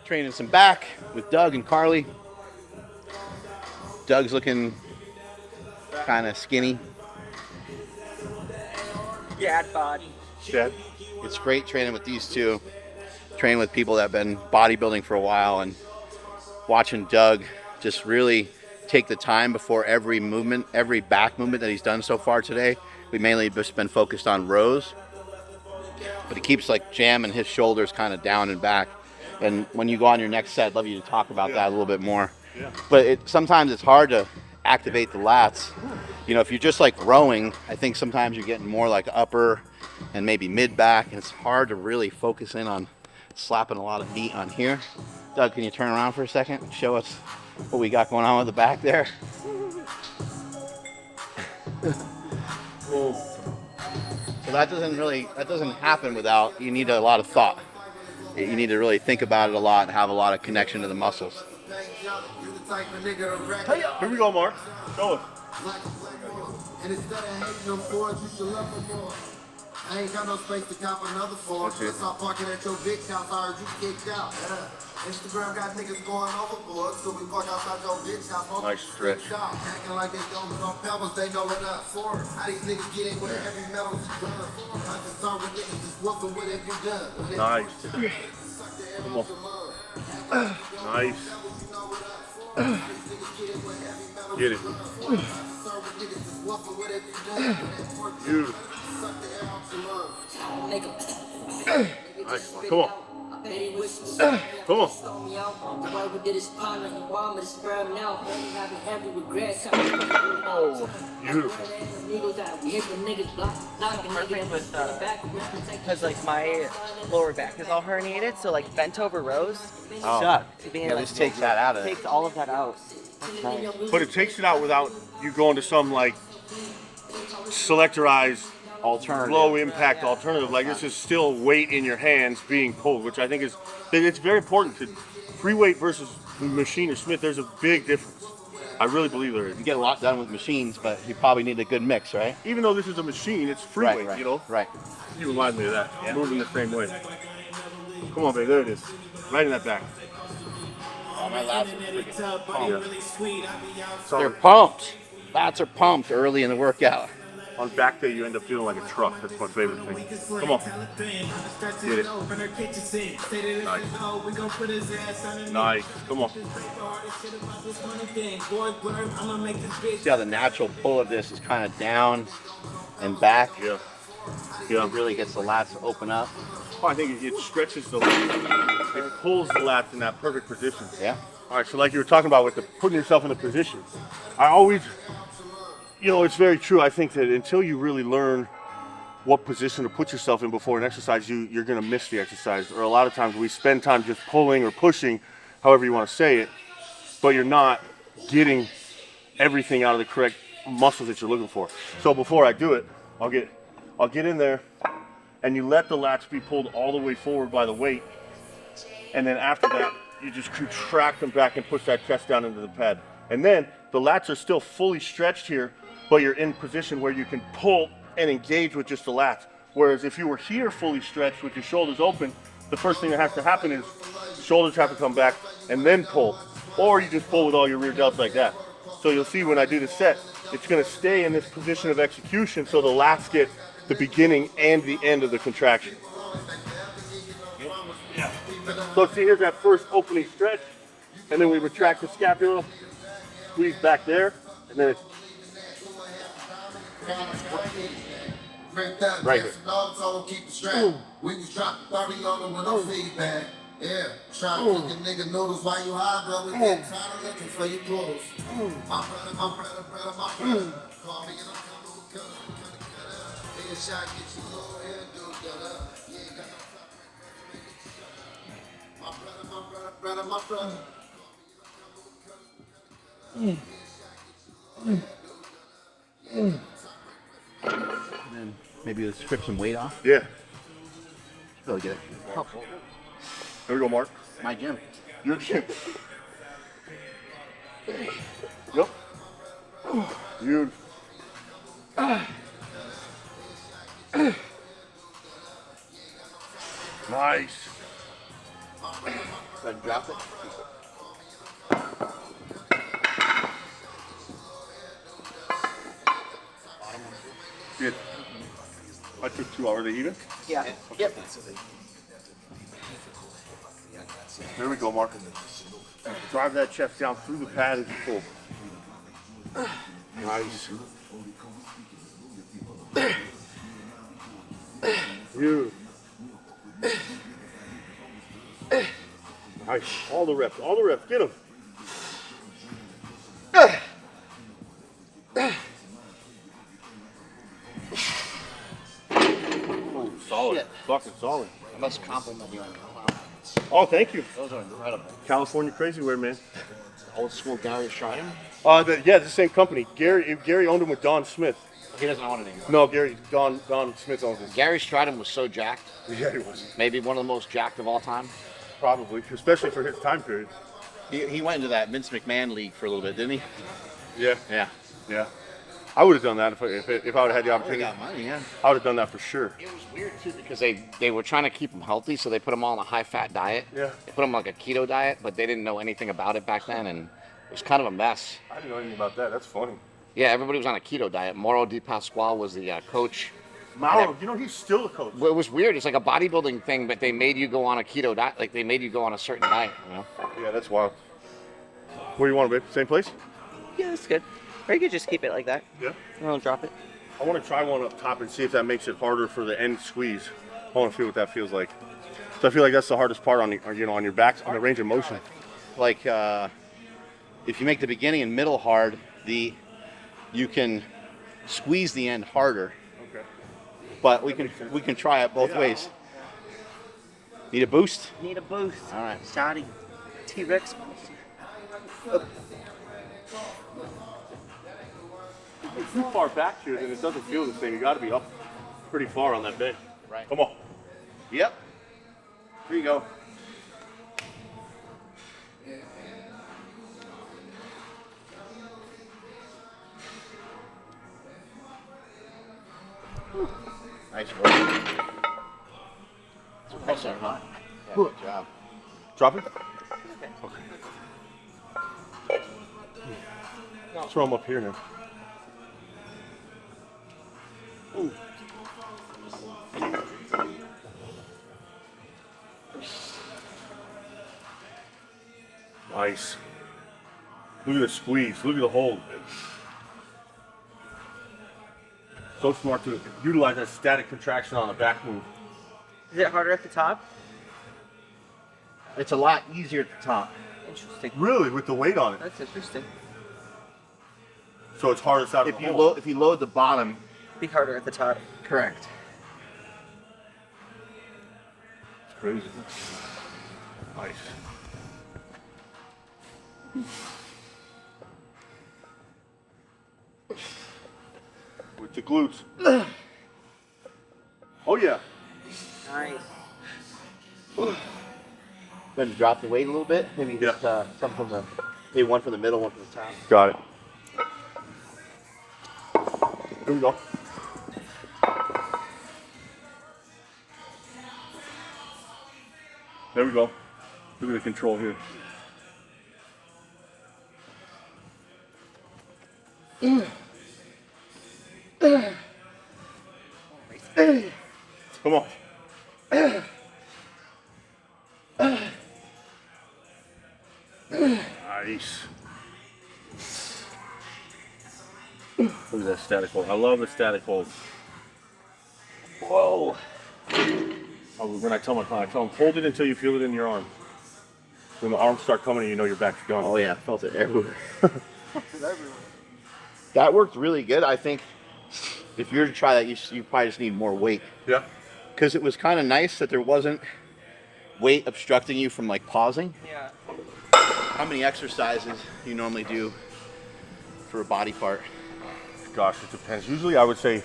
training some back with Doug and Carly. Doug's looking kind of skinny. Dad body. Yeah. It's great training with these two, training with people that have been bodybuilding for a while, and watching Doug just really take the time before every movement, every back movement that he's done so far today. We mainly just been focused on rows, but he keeps like jamming his shoulders kind of down and back. And when you go on your next set, I'd love you to talk about that a little bit more. Yeah. But sometimes it's hard to activate the lats. You know, if you're just like rowing, I think sometimes you're getting more like upper and maybe mid back, and it's hard to really focus in on slapping a lot of meat on here. Doug, can you turn around for a second and show us what we got going on with the back there? So that doesn't happen without, you need a lot of thought. You need to really think about it a lot and have a lot of connection to the muscles. Here we go, Mark. Go. I ain't got no space to cop another floor. Let's stop parking at your big house. I heard you kicked out. Instagram got niggas going overboard, so we park outside your bitch house. Nice stretch. Acting like they don't know pebbles, they know enough for it. How these niggas get in with heavy metals? I'm concerned with niggas just whooping what have you done? Nice. Come on. Nice. Get it. Beautiful. Nice. Come on. Come on. Oh, beautiful. Perfect with because like my lower back is all herniated, so like bent over rows suck. Yeah, this takes that out of it. Takes all of that out. Nice. But it takes it out without you going to some like selectorized Alternative. low impact alternative. Like this is still weight in your hands being pulled, which I think it's very important. To free weight versus machine or Smith, there's a big difference. I really believe there is. You get a lot done with machines, but you probably need a good mix, right? Even though this is a machine, it's free weight, right, you know? Right. You remind me of that. Yeah. Moving the same way. Come on, babe, there it is. Right in that back. Oh, my lats are freaking pumped. So They're pumped. Lats are pumped early in the workout. on back day, you end up feeling like a truck. That's my favorite thing. Come on. Get it. Nice. Nice. Come on. See how the natural pull of this is kind of down and back? Yeah. Yeah. It really gets the lats to open up. Oh, I think it stretches the lats. It pulls the lats in that perfect position. Yeah. All right, so like you were talking about with the putting yourself in a position, I always, you know, it's very true. I think that until you really learn what position to put yourself in before an exercise, you're going to miss the exercise. Or a lot of times we spend time just pulling or pushing, however you want to say it, but you're not getting everything out of the correct muscles that you're looking for. So before I do it, I'll get in there, and you let the lats be pulled all the way forward by the weight, and then after that, you just contract them back and push that chest down into the pad. And then the lats are still fully stretched here, but you're in position where you can pull and engage with just the lats. Whereas if you were here fully stretched with your shoulders open, the first thing that has to happen is shoulders have to come back and then pull. Or you just pull with all your rear delts like that. So you'll see when I do the set, it's gonna stay in this position of execution so the lats get the beginning and the end of the contraction. Yeah. So see, here's that first opening stretch, and then we retract the scapula, squeeze back there, and then it's right here. We was dropping 30 on them with no feedback. Yeah, trying to cook a nigga noodles while you high, bro. We getting tired of looking for your clothes. My brother. Call me and I'm coming with cutter. Big shot, get you low here, do that. Yeah, got no my brother. And then maybe let's strip some weight off. Yeah. Really get it. Here we go, Mark. My gym. Your chin. Yep. Beautiful. Nice. Then drop it. Good. I took 2 hours. Are they even? Yeah. Yep. There we go, Mark. Drive that chest down through the pad as you pull. Nice. You. Nice. All the reps. All the reps. Get them. Oh, solid. Shit. Fucking solid. I must compliment you on that. Oh, thank you. Those are incredible. California Crazy Wear, man. Old school Gary Schreiber? Yeah, it's the same company. Gary owned them with Don Smith. He doesn't own it anymore. No, Don Smith owns it. Gary Stridham was so jacked. Yeah, he was. Maybe one of the most jacked of all time. Probably, especially for his time period. He went into that Vince McMahon league for a little bit, didn't he? Yeah. Yeah. Yeah. I would have done that if I would have had the He opportunity. got money, yeah. I would have done that for sure. It was weird too because they were trying to keep them healthy, so they put them all on a high-fat diet. Yeah. They put them on like a keto diet, but they didn't know anything about it back then, and it was kind of a mess. I didn't know anything about that. That's funny. Yeah, everybody was on a keto diet. Mauro Di Pasquale was the coach. Mauro, he's still a coach. Well, it was weird. It's like a bodybuilding thing, but they made you go on a keto diet. Like they made you go on a certain diet. You know? Yeah, that's wild. Where do you want to be? Same place? Yeah, that's good. Or you could just keep it like that. Yeah. And I'll drop it. I want to try one up top and see if that makes it harder for the end squeeze. I want to feel what that feels like. So I feel like that's the hardest part on your back, on the range of motion. Like if you make the beginning and middle hard, you can squeeze the end harder. Okay. But we can try it both ways. Need a boost? Need a boost. All right. Shotty. T-Rex. It's too far back here, then it doesn't feel the same. You got to be up pretty far on that bench. Right. Come on. Yep. Here you go. Nice work. Nice work, huh? Yeah, good job. Drop it? Okay. Throw them up here now. Ooh. Nice. Look at the squeeze. Look at the hold. So smart to utilize that static contraction on the back move. Is it harder at the top? It's a lot easier at the top. Interesting. Really, with the weight on it. That's interesting. So it's hardest out of If the you hole. if you load the bottom, Be harder at the top. correct. It's crazy. Nice. With the glutes. Oh yeah. Nice. Then drop the weight a little bit. Maybe just some from the, maybe one from the middle, one from the top. Got it. Here we go. There we go. Look at the control here. Come on. Nice. Look at that static hold. I love the static hold. Whoa. When I tell my client, I tell them, hold it until you feel it in your arm. When the arms start coming, you know your back's gone. Oh yeah, felt it everywhere. That worked really good. I think if you were to try that, you probably just need more weight. Yeah. Because it was kind of nice that there wasn't weight obstructing you from like pausing. Yeah. How many exercises do you normally do for a body part? Gosh, it depends. Usually I would say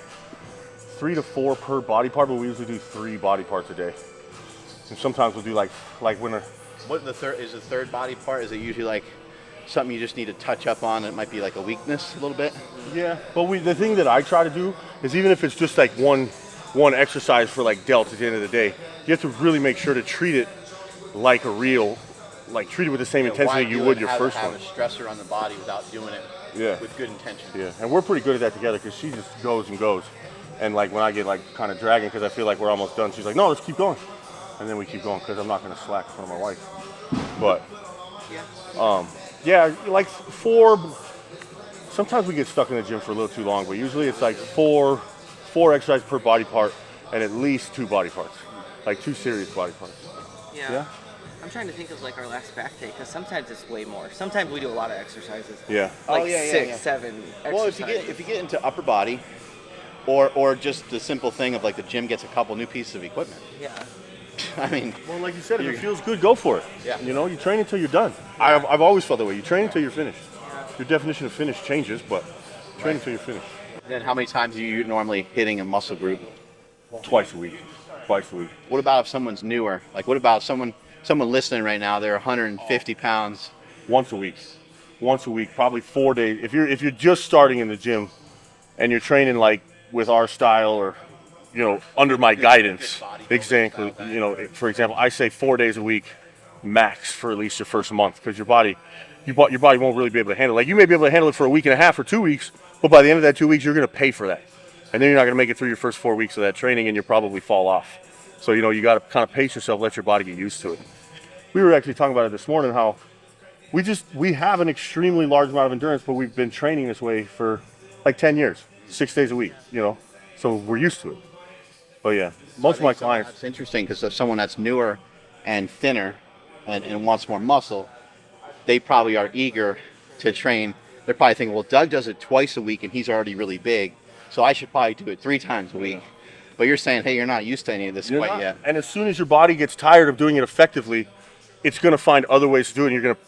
3 to 4 per body part, but we usually do 3 body parts a day. And sometimes we'll do like when a... What the third body part? Is it usually like something you just need to touch up on? It might be like a weakness a little bit. Yeah, but the thing that I try to do is even if it's just like one exercise for like delts at the end of the day, you have to really make sure to treat it like a real like treat it with the same intensity Why you do would it, your have first a one. stressor on the body without doing it Yeah. with good intention. Yeah, and we're pretty good at that together because she just goes and goes. And like when I get like kind of dragging because I feel like we're almost done, she's like, no, let's keep going. And then we keep going because I'm not going to slack in front of my wife. But, yeah, like 4, sometimes we get stuck in the gym for a little too long, but usually it's like 4 exercises per body part and at least 2 body parts, like 2 serious body parts. Yeah. I'm trying to think of like our last back day because sometimes it's way more. Sometimes we do a lot of exercises. Yeah. Like Oh, yeah, 6, yeah. 7 Well, exercises. if you get into upper body, or just the simple thing of like the gym gets a couple new pieces of equipment. Yeah. I mean, Well, like you said, if it feels good, go for it. Yeah. You know, you train until you're done. I've always felt that way. You train until you're finished. Your definition of finish changes, but train until you're finished. then how many times are you normally hitting a muscle group? Twice a week. What about if someone's newer? Like, what about someone listening right now? They're 150 pounds. Once a week, probably 4 days. If you're just starting in the gym and you're training like with our style or under my guidance, exactly. For example, I say 4 days a week max for at least your first month because your body won't really be able to handle it. Like you may be able to handle it for a week and a half or 2 weeks, but by the end of that 2 weeks, you're going to pay for that, and then you're not going to make it through your first 4 weeks of that training, and you'll probably fall off. So you got to kind of pace yourself, let your body get used to it. We were actually talking about it this morning how we have an extremely large amount of endurance, but we've been training this way for like 10 years, 6 days a week. So we're used to it. But yeah, most of my clients. It's interesting because if someone that's newer and thinner and wants more muscle, they probably are eager to train. They're probably thinking, well, Doug does it twice a week and he's already really big, so I should probably do it 3 times a week. But you're saying, hey, you're not used to any of this quite yet. And as soon as your body gets tired of doing it effectively, it's going to find other ways to do it, and you're going to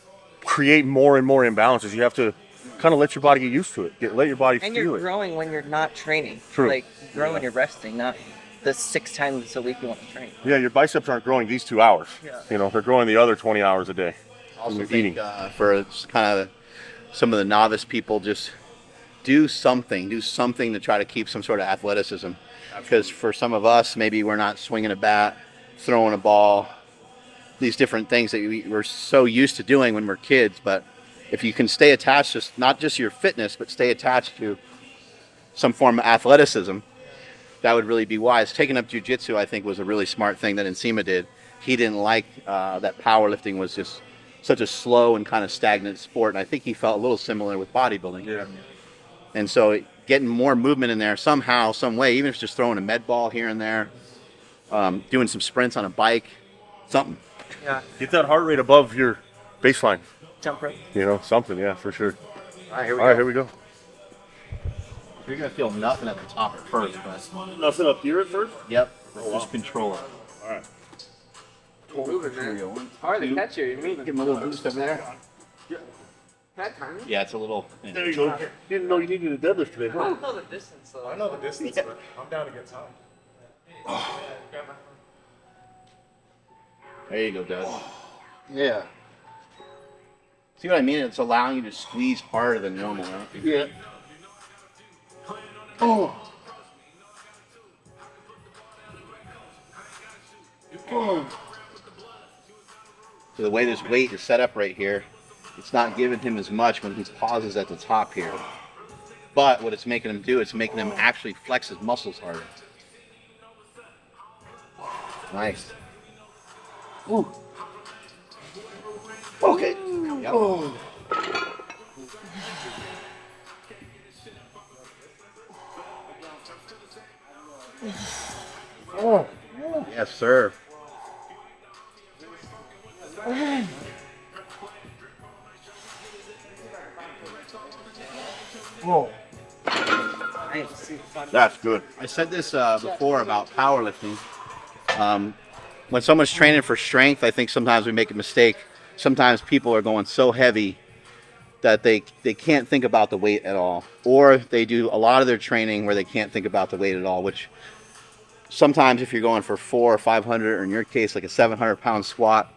create more and more imbalances. You have to kind of let your body get used to it. Let your body And feel you're it. growing when you're not training. True. Like grow when you're resting, not the 6 times a week you want to train. Yeah, your biceps aren't growing these 2 hours. Yeah. They're growing the other 20 hours a day. Also You're think eating. for kind of some of the novice people, just do something to try to keep some sort of athleticism. Because for some of us, maybe we're not swinging a bat, throwing a ball, these different things that we're so used to doing when we're kids. But if you can stay attached to not just your fitness, but stay attached to some form of athleticism, that would really be wise. Taking up jiu-jitsu, I think, was a really smart thing that Nsima did. He didn't like that powerlifting was just such a slow and kind of stagnant sport, and I think he felt a little similar with bodybuilding. Yeah. And so getting more movement in there somehow, some way, even if it's just throwing a med ball here and there, doing some sprints on a bike, something. Yeah. Get that heart rate above your baseline. Jump rope. Something, yeah, for sure. All right, here we All go. right, here we go. You're going to feel nothing at the top at first, but Nothing up here at first? yep, just control it. All right. Moving, man. Hard to catch you. You're moving. Give him a little boost over there. That time. Yeah, it's a little. There you go. You didn't know you needed a deadlift today, I huh? don't know the distance though. I know the distance, but I'm down to get time. There you go, Doug. Yeah. See what I mean? It's allowing you to squeeze harder than normal, right? Yeah. Oh. So the way this weight is set up right here, it's not giving him as much when he pauses at the top here. But what it's making him do, it's making him actually flex his muscles harder. Nice. Ooh. Okay. Yep. Oh. Yes, sir. Whoa. Nice. That's good. I said this before about powerlifting. When someone's training for strength, I think sometimes we make a mistake. Sometimes people are going so heavy that they can't think about the weight at all. Or they do a lot of their training where they can't think about the weight at all, which sometimes if you're going for 400 or 500, or in your case, like a 700-pound squat,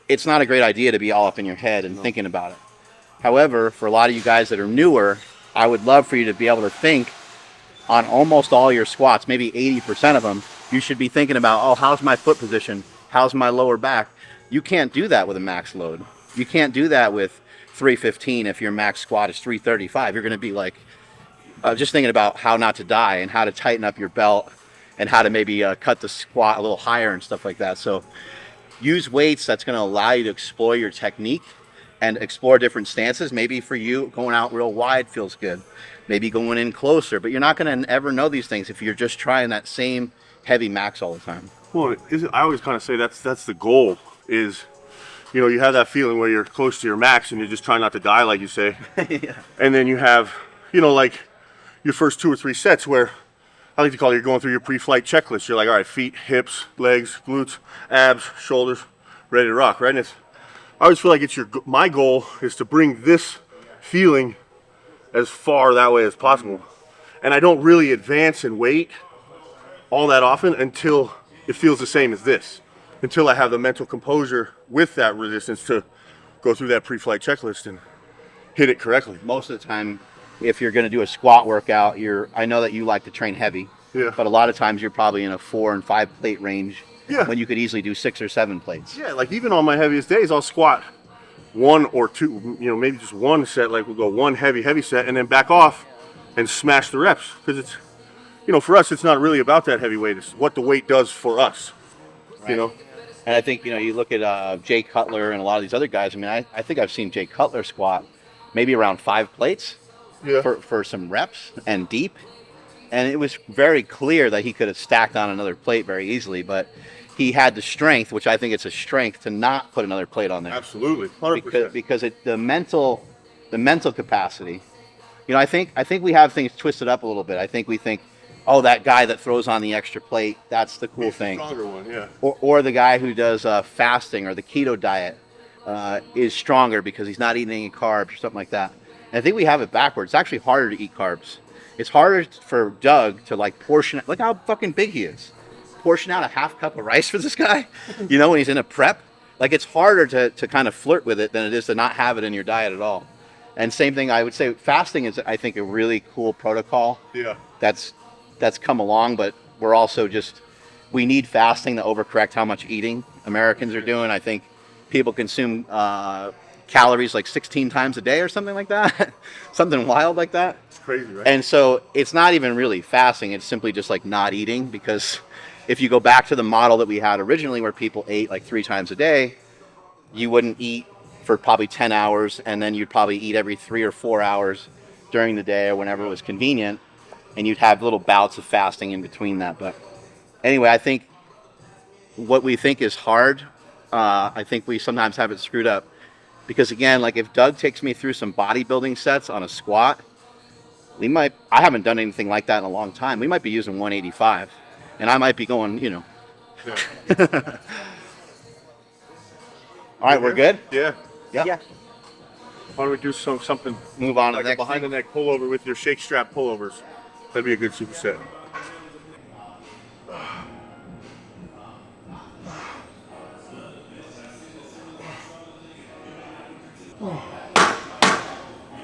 it's not a great idea to be all up in your head and thinking about it. However, for a lot of you guys that are newer, I would love for you to be able to think on almost all your squats, maybe 80% of them, you should be thinking about, oh, how's my foot position? How's my lower back? You can't do that with a max load. You can't do that with 315 if your max squat is 335. You're going to be like, just thinking about how not to die and how to tighten up your belt and how to maybe cut the squat a little higher and stuff like that. So use weights that's going to allow you to explore your technique and explore different stances. Maybe for you, going out real wide feels good. Maybe going in closer, but you're not going to ever know these things if you're just trying that same heavy max all the time. Well, I always kind of say that's the goal is, you know, you have that feeling where you're close to your max and you're just trying not to die, like you say. Yeah. And then you have, you know, like your first 2 or 3 sets where I like to call it, you're going through your pre-flight checklist. You're like, all right, feet, hips, legs, glutes, abs, shoulders, ready to rock, right? And I always feel like my goal is to bring this feeling as far that way as possible. And I don't really advance in weight all that often until it feels the same as this, until I have the mental composure with that resistance to go through that pre-flight checklist and hit it correctly. Most of the time, if you're going to do a squat workout, I know that you like to train heavy, Yeah. but a lot of times you're probably in a 4 and 5 plate range. Yeah. When you could easily do 6 or 7 plates. Yeah, like even on my heaviest days, I'll squat 1 or 2, you know, maybe just 1 set, like we'll go 1 heavy set and then back off and smash the reps. Because it's, you know, for us, it's not really about that heavy weight. It's what the weight does for us, Right. you know? And I think, you know, you look at Jay Cutler and a lot of these other guys. I mean, I think I've seen Jay Cutler squat maybe around 5 plates Yeah. for some reps and deep. And it was very clear that he could have stacked on another plate very easily, but he had the strength, which I think it's a strength to not put another plate on there. Absolutely, 100%. Because the mental capacity. You know, I think we have things twisted up a little bit. I think we think, oh, that guy that throws on the extra plate, that's the cool He's the thing. stronger one, yeah. Or the guy who does fasting or the keto diet is stronger because he's not eating any carbs or something like that. And I think we have it backwards. It's actually harder to eat carbs. It's harder for Doug to like portion. Look how fucking big he is. Portion out a half cup of rice for this guy. You know, when he's in a prep, like it's harder to kind of flirt with it than it is to not have it in your diet at all. And same thing, I would say fasting is, I think, a really cool protocol. Yeah. That's come along, but we're also we need fasting to overcorrect how much eating Americans are doing. I think people consume calories like 16 times a day or something like that. Something wild like that. It's crazy, right? And so it's not even really fasting. It's simply just like not eating, because if you go back to the model that we had originally where people ate like 3 times a day, you wouldn't eat for probably 10 hours, and then you'd probably eat every 3 or 4 hours during the day or whenever it was convenient, and you'd have little bouts of fasting in between that. But anyway, I think what we think is hard, I think we sometimes have it screwed up. Because again, like if Doug takes me through some bodybuilding sets on a squat, I haven't done anything like that in a long time. We might be using 185, and I might be going, you know. Yeah. All right, we're good? Yeah. Yeah. Why don't we do something Move on to like the a next behind thing. the neck pullover with your shake strap pullovers? That'd be a good superset.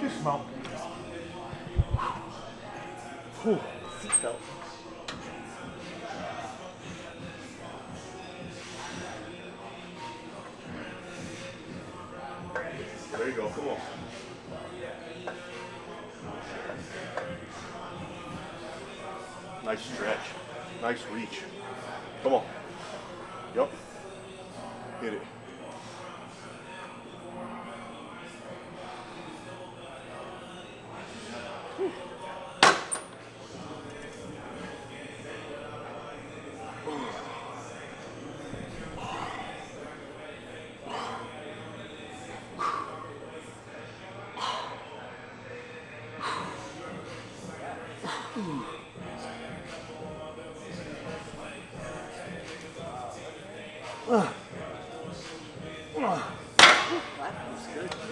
Dismount. Seatbelt. There you go, come on. Nice stretch, nice reach. Come on. Yep. Hit it.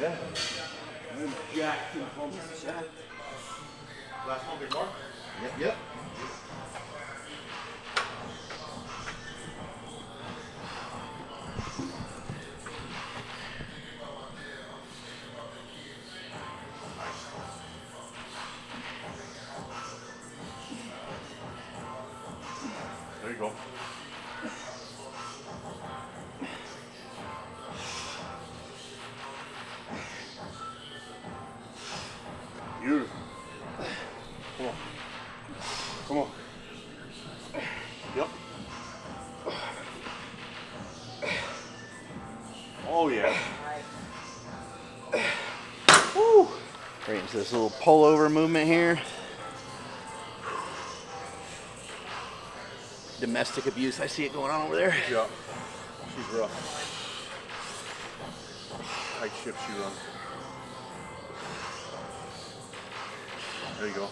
Yeah. Jack and Holmes Jack. Last one, big mark. Yep. There you go. Oh yeah. Woo. Right into this little pullover movement here. Domestic abuse. I see it going on over there. Yeah. She's rough. Tight ship she runs. There you go.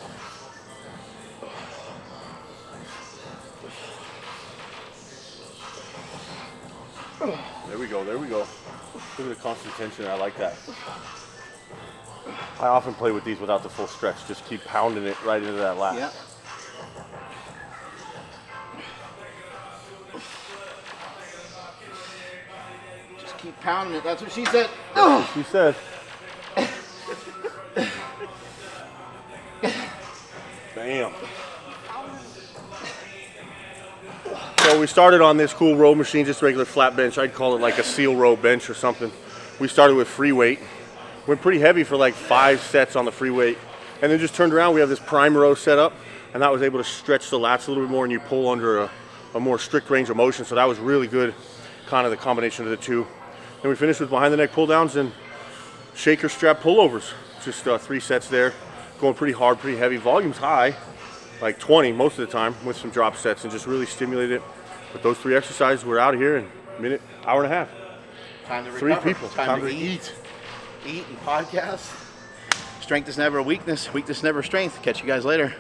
There we go, there we go. Look at the constant tension, I like that. I often play with these without the full stretch, just keep pounding it right into that lat. Yeah. Just keep pounding it, that's what she said. That's what she said. Bam. So we started on this cool row machine, just regular flat bench. I'd call it like a seal row bench or something. We started with free weight. Went pretty heavy for like 5 sets on the free weight. And then just turned around, we have this prime row set up, and that was able to stretch the lats a little bit more, and you pull under a more strict range of motion. So that was really good, kind of the combination of the two. Then we finished with behind the neck pull downs and shaker strap pullovers. Just 3 sets there, going pretty hard, pretty heavy. Volume's high, like 20 most of the time, with some drop sets, and just really stimulate it. But those 3 exercises, we're out of here in a minute, hour and a half. Time to 3 recover. people. Time to eat. Eat and podcast. Strength is never a weakness. Weakness never strength. Catch you guys later.